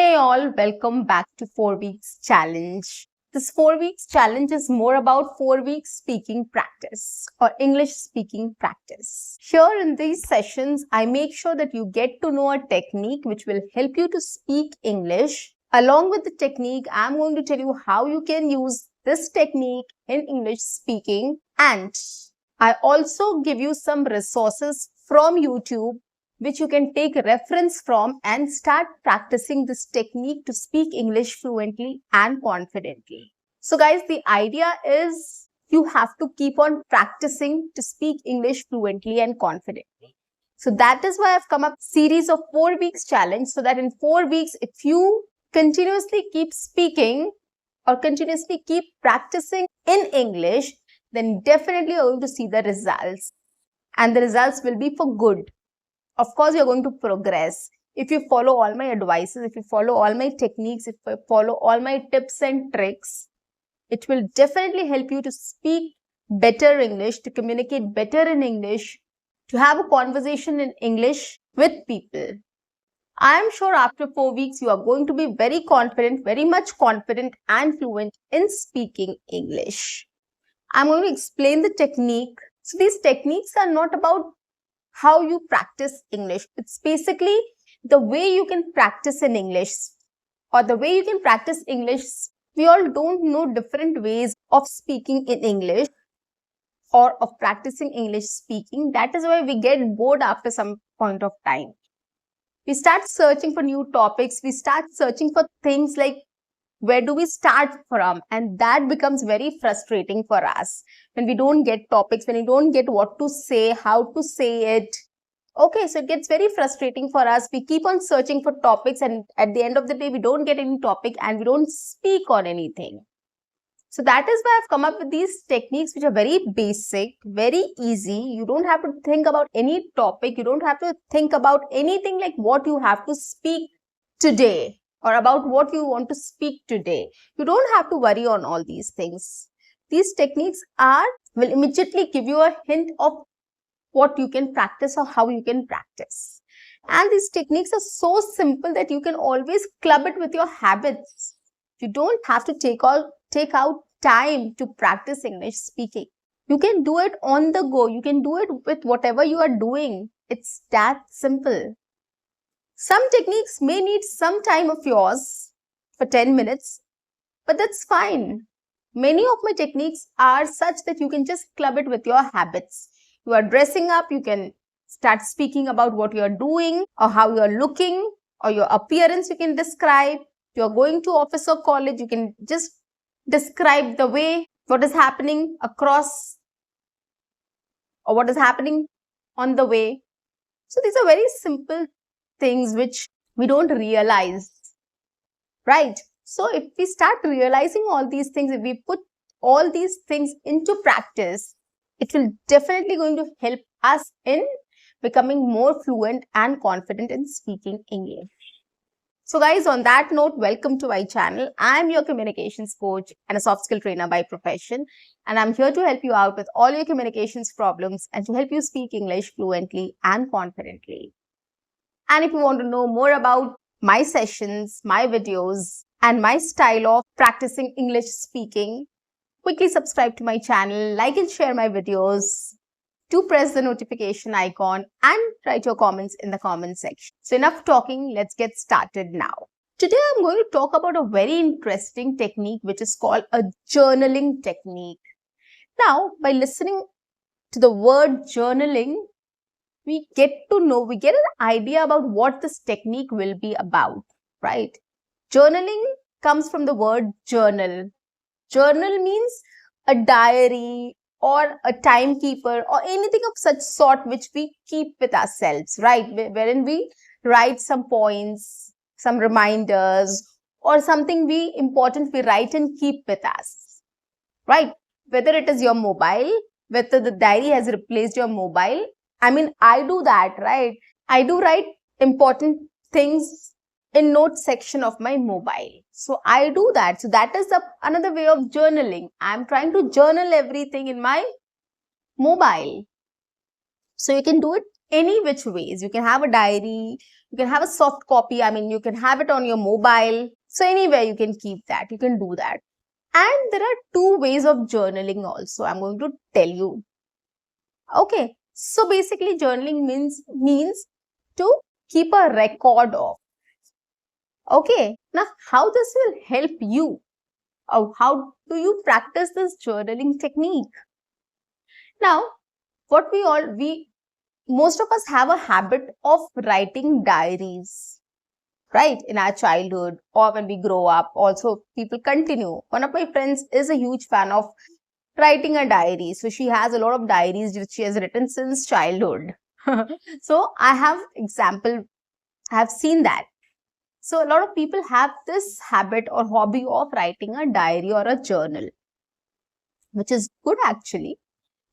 Hey all, welcome back to 4 weeks challenge. This 4 weeks challenge is more about 4 weeks speaking practice or English speaking practice. Here in these sessions, I make sure that you get to know a technique which will help you to speak English. Along with the technique, I'm going to tell you how you can use this technique in English speaking, and I also give you some resources from YouTube which you can take reference from and start practicing this technique to speak English fluently and confidently. So guys, the idea is you have to keep on practicing to speak English fluently and confidently. So that is why I've come up with a series of 4 weeks challenge, so that in 4 weeks, if you continuously keep speaking or continuously keep practicing in English, then definitely you're going to see the results, and the results will be for good. Of course, you're going to progress. If you follow all my advices, if you follow all my techniques, if you follow all my tips and tricks, it will definitely help you to speak better English, to communicate better in English, to have a conversation in English with people. I am sure after 4 weeks, you are going to be very confident, very much confident and fluent in speaking English. I'm going to explain the technique. So these techniques are not about how you practice English. It's basically the way you can practice in English, or the way you can practice English. We all don't know different ways of speaking in English or of practicing English speaking. That is why we get bored after some point of time. We start searching for new topics. We start searching for things like, where do we start from? And that becomes very frustrating for us when we don't get topics, when we don't get what to say, how to say it. Okay, so it gets very frustrating for us. We keep on searching for topics, and at the end of the day, we don't get any topic and we don't speak on anything. So that is why I've come up with these techniques which are very basic, very easy. You don't have to think about any topic. You don't have to think about anything like what you have to speak today, or about what you want to speak today. You don't have to worry on all these things. These techniques will immediately give you a hint of what you can practice or how you can practice. And these techniques are so simple that you can always club it with your habits. You don't have to take out time to practice English speaking. You can do it on the go. You can do it with whatever you are doing. It's that simple. Some techniques may need some time of yours for 10 minutes, but that's fine. Many of my techniques are such that you can just club it with your habits. You are dressing up, you can start speaking about what you are doing or how you are looking, or your appearance you can describe. You are going to office or college, you can just describe the way, what is happening across or what is happening on the way. So these are very simple things which we don't realize, right? So if we start realizing all these things, if we put all these things into practice, it will definitely going to help us in becoming more fluent and confident in speaking English. So guys, on that note, welcome to my channel. I'm your communications coach and a soft skill trainer by profession, and I'm here to help you out with all your communications problems and to help you speak English fluently and confidently. And if you want to know more about my sessions, my videos, and my style of practicing English speaking, quickly subscribe to my channel, like and share my videos. Do press the notification icon and write your comments in the comment section. So enough talking, let's get started now. Today I'm going to talk about a very interesting technique which is called a journaling technique. Now, by listening to the word journaling, we get an idea about what this technique will be about, right? Journaling comes from the word journal. Journal means a diary or a timekeeper or anything of such sort which we keep with ourselves, right? Wherein we write some points, some reminders, or something important we write and keep with us, right? Whether it is your mobile, whether the diary has replaced your mobile. I mean, I do that, right? I do write important things in note section of my mobile. So I do that. So that is another way of journaling. I'm trying to journal everything in my mobile. So you can do it any which ways. You can have a diary, you can have a soft copy, you can have it on your mobile. So anywhere you can keep that, you can do that. And there are two ways of journaling also. I'm going to tell you. Okay. So basically journaling means to keep a record of. Okay. Now how this will help you? Or how do you practice this journaling technique? Now, what most of us have a habit of writing diaries, right? In our childhood or when we grow up. Also, people continue. One of my friends is a huge fan of writing a diary. So she has a lot of diaries which she has written since childhood. So I have seen that. So a lot of people have this habit or hobby of writing a diary or a journal, which is good actually.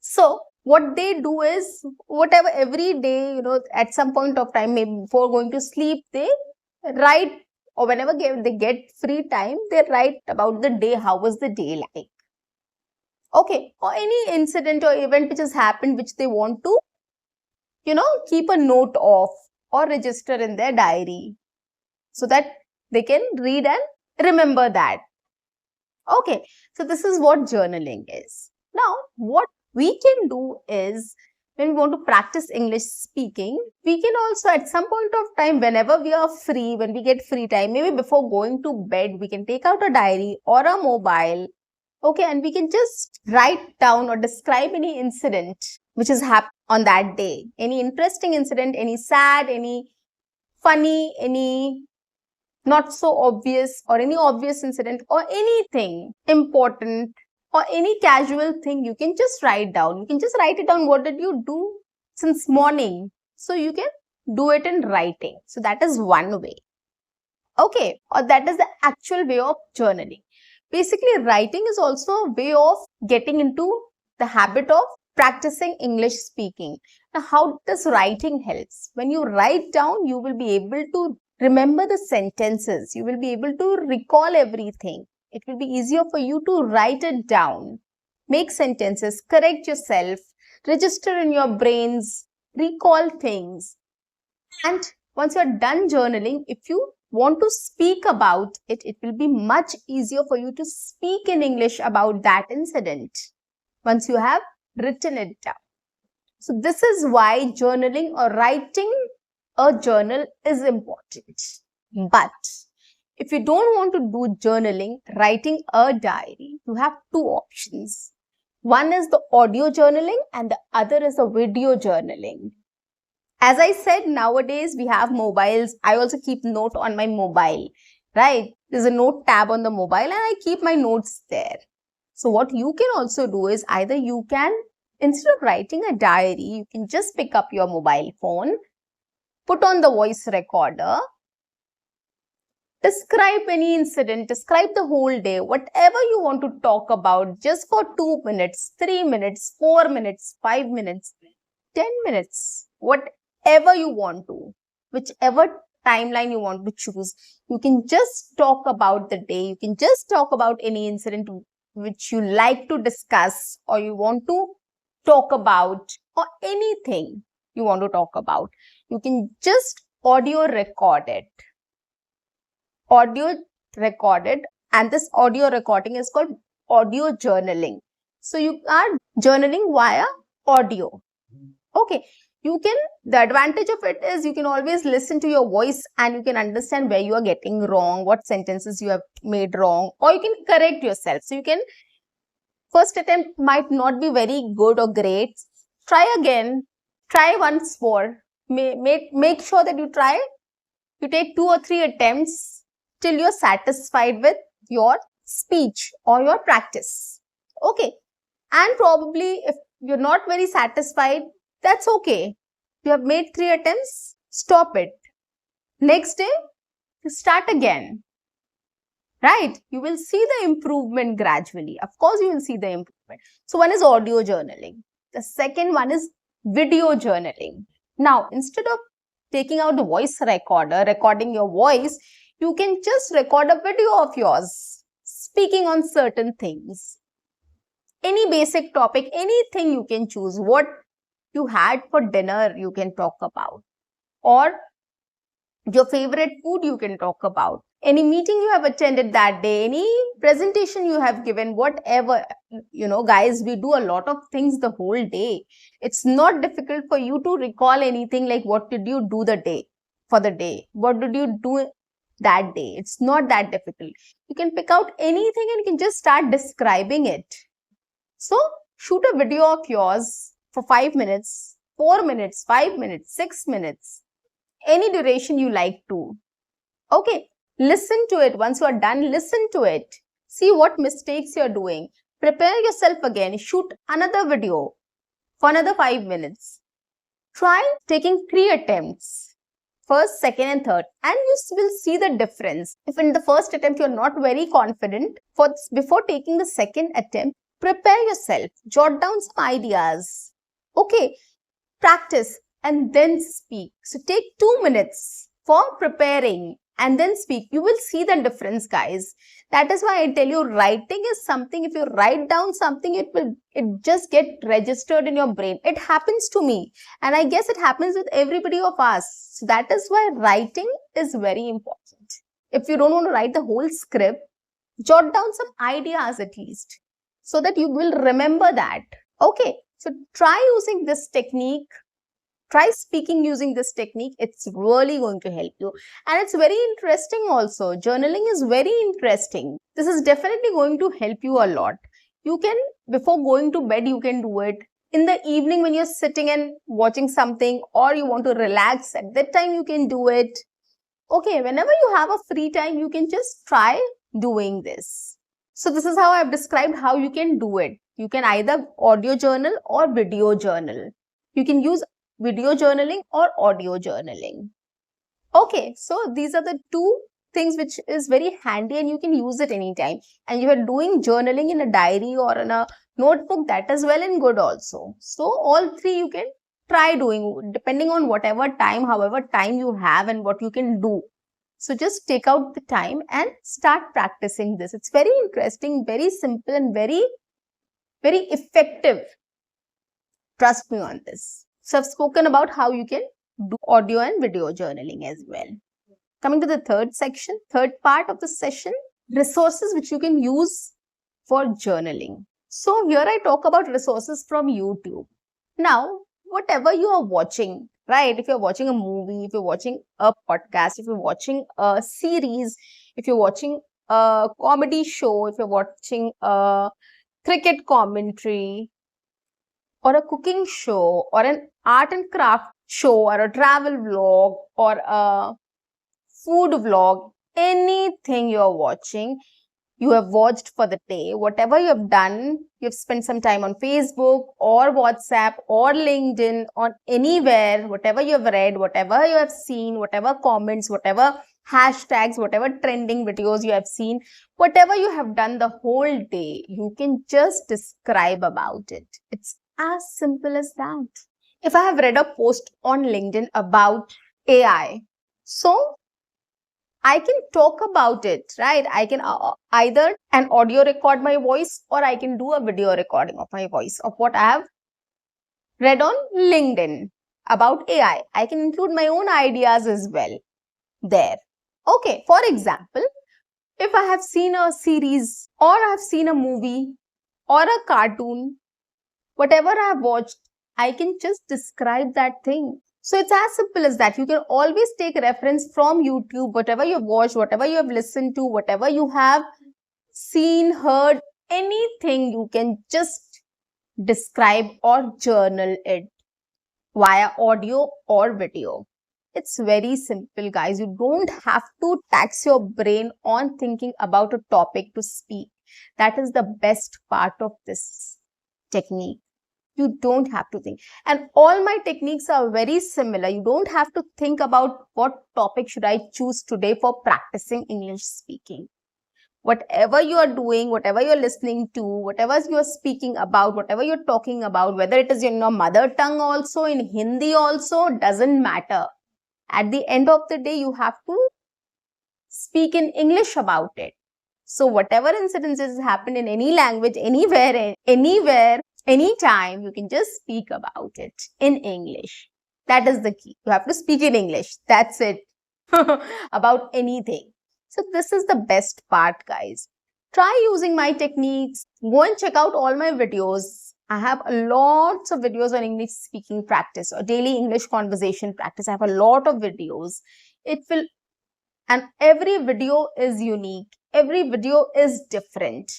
So what they do is, whatever every day, at some point of time, maybe before going to sleep, they write, or whenever they get free time, they write about the day, how was the day like. Okay, or any incident or event which has happened, which they want to, keep a note of or register in their diary so that they can read and remember that. Okay, so this is what journaling is. Now, what we can do is, when we want to practice English speaking, we can also at some point of time, whenever we are free, when we get free time, maybe before going to bed, we can take out a diary or a mobile. Okay, and we can just write down or describe any incident which has happened on that day. Any interesting incident, any sad, any funny, any not so obvious, or any obvious incident, or anything important, or any casual thing, you can just write down. You can just write it down. What did you do since morning? So you can do it in writing. So that is one way. Okay, or that is the actual way of journaling. Basically, writing is also a way of getting into the habit of practicing English speaking. Now, how does writing helps? When you write down, you will be able to remember the sentences. You will be able to recall everything. It will be easier for you to write it down, make sentences, correct yourself, register in your brains, recall things. And once you're done journaling, if you want to speak about it, it will be much easier for you to speak in English about that incident once you have written it down. So this is why journaling or writing a journal is important. But if you don't want to do journaling, writing a diary, you have two options. One is the audio journaling and the other is the video journaling. As I said, nowadays we have mobiles. I also keep note on my mobile, right? There's a note tab on the mobile and I keep my notes there. So what you can also do is, either you can, instead of writing a diary, you can just pick up your mobile phone, put on the voice recorder, describe any incident, describe the whole day, whatever you want to talk about, just for 2 minutes, 3 minutes, 4 minutes, 5 minutes, 10 minutes, whatever you want to, whichever timeline you want to choose. You can just talk about the day. You can just talk about any incident which you like to discuss or you want to talk about, or anything you want to talk about. You can just audio record it. And this audio recording is called audio journaling. So you are journaling via audio. Okay. The advantage of it is you can always listen to your voice and you can understand where you are getting wrong, what sentences you have made wrong, or you can correct yourself. So you can, first attempt might not be very good or great. Try again, try once more. Make sure that you take 2 or 3 attempts till you're satisfied with your speech or your practice. Okay. And probably if you're not very satisfied, that's okay. You have made 3 attempts, stop it. Next day, start again. Right? You will see the improvement gradually. Of course, you will see the improvement. So one is audio journaling. The second one is video journaling. Now, instead of taking out the voice recorder, recording your voice, you can just record a video of yours speaking on certain things. Any basic topic, anything you can choose. What you had for dinner, you can talk about. Or your favorite food, you can talk about. Any meeting you have attended that day, any presentation you have given, whatever. Guys, we do a lot of things the whole day. It's not difficult for you to recall anything like what did you do the day for the day? What did you do that day? It's not that difficult. You can pick out anything and you can just start describing it. So shoot a video of yours for 5 minutes, 4 minutes, 5 minutes, 6 minutes, any duration you like to. Okay, listen to it. Once you are done, listen to it. See what mistakes you're doing. Prepare yourself again. Shoot another video for another 5 minutes. Try taking 3 attempts. First, second and third. And you will see the difference. If in the first attempt you're not very confident, before taking the second attempt, prepare yourself. Jot down some ideas. Okay, practice and then speak. So take 2 minutes for preparing and then speak. You will see the difference, guys. That is why I tell you, writing is something. If you write down something, it just get registered in your brain. It happens to me, and I guess it happens with everybody of us. So that is why writing is very important. If you don't want to write the whole script, jot down some ideas at least, so that you will remember that. Okay, so try using this technique. Try speaking using this technique. It's really going to help you. And it's very interesting also. Journaling is very interesting. This is definitely going to help you a lot. You can, before going to bed, you can do it. In the evening when you're sitting and watching something or you want to relax, at that time you can do it. Okay, whenever you have a free time, you can just try doing this. So this is how I've described how you can do it. You can either audio journal or video journal. You can use video journaling or audio journaling. Okay, so these are the two things which is very handy and you can use it anytime. And you are doing journaling in a diary or in a notebook, that is well and good also. So all three you can try doing depending on whatever time, however time you have and what you can do. So just take out the time and start practicing this. It's very interesting, very simple and very, very effective. Trust me on this. So I've spoken about how you can do audio and video journaling as well. Coming to the third section, third part of the session, resources which you can use for journaling. So here I talk about resources from YouTube. Now, whatever you are watching, right? If you're watching a movie, if you're watching a podcast, if you're watching a series, if you're watching a comedy show, if you're watching a cricket commentary, or a cooking show, or an art and craft show, or a travel vlog, or a food vlog, anything you're watching, you have watched for the day, whatever you have done, you've spent some time on Facebook or WhatsApp or LinkedIn or anywhere, whatever you have read, whatever you have seen, whatever comments, whatever hashtags, whatever trending videos you have seen, whatever you have done the whole day, you can just describe about it. It's as simple as that. If I have read a post on LinkedIn about AI, so I can talk about it, right? I can either an audio record my voice or I can do a video recording of my voice of what I have read on LinkedIn about AI. I can include my own ideas as well there. Okay, for example, if I have seen a series or I have seen a movie or a cartoon, whatever I have watched, I can just describe that thing. So it's as simple as that. You can always take reference from YouTube, whatever you have watched, whatever you have listened to, whatever you have seen, heard, anything you can just describe or journal it via audio or video. It's very simple, guys. You don't have to tax your brain on thinking about a topic to speak. That is the best part of this technique. You don't have to think. And all my techniques are very similar. You don't have to think about what topic should I choose today for practicing English speaking. Whatever you are doing, whatever you're listening to, whatever you're speaking about, whatever you're talking about, whether it is in your mother tongue also, in Hindi also, doesn't matter. At the end of the day, you have to speak in English about it. So whatever incidences happen in any language, anywhere, Anytime you can just speak about it in English. That is the key. You have to speak in English. That's it. About anything. So this is the best part, guys. Try using my techniques. Go and check out all my videos. I have lots of videos on English speaking practice or daily English conversation practice. I have a lot of videos. It will, and every video is unique. Every video is different.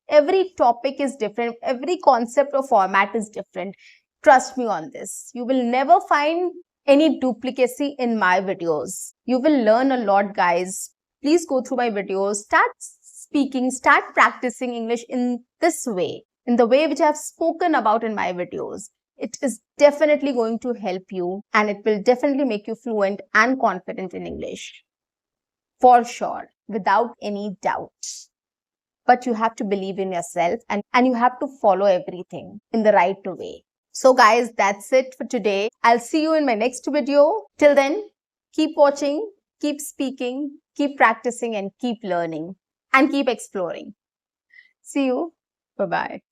Every topic is different. Every concept or format is different. Trust me on this. You will never find any duplicacy in my videos. You will learn a lot, guys. Please go through my videos. Start speaking, start practicing English in this way, in the way which I have spoken about in my videos. It is definitely going to help you and it will definitely make you fluent and confident in English. For sure, without any doubt. But you have to believe in yourself and you have to follow everything in the right way. So guys, that's it for today. I'll see you in my next video. Till then, keep watching, keep speaking, keep practicing and keep learning and keep exploring. See you. Bye-bye.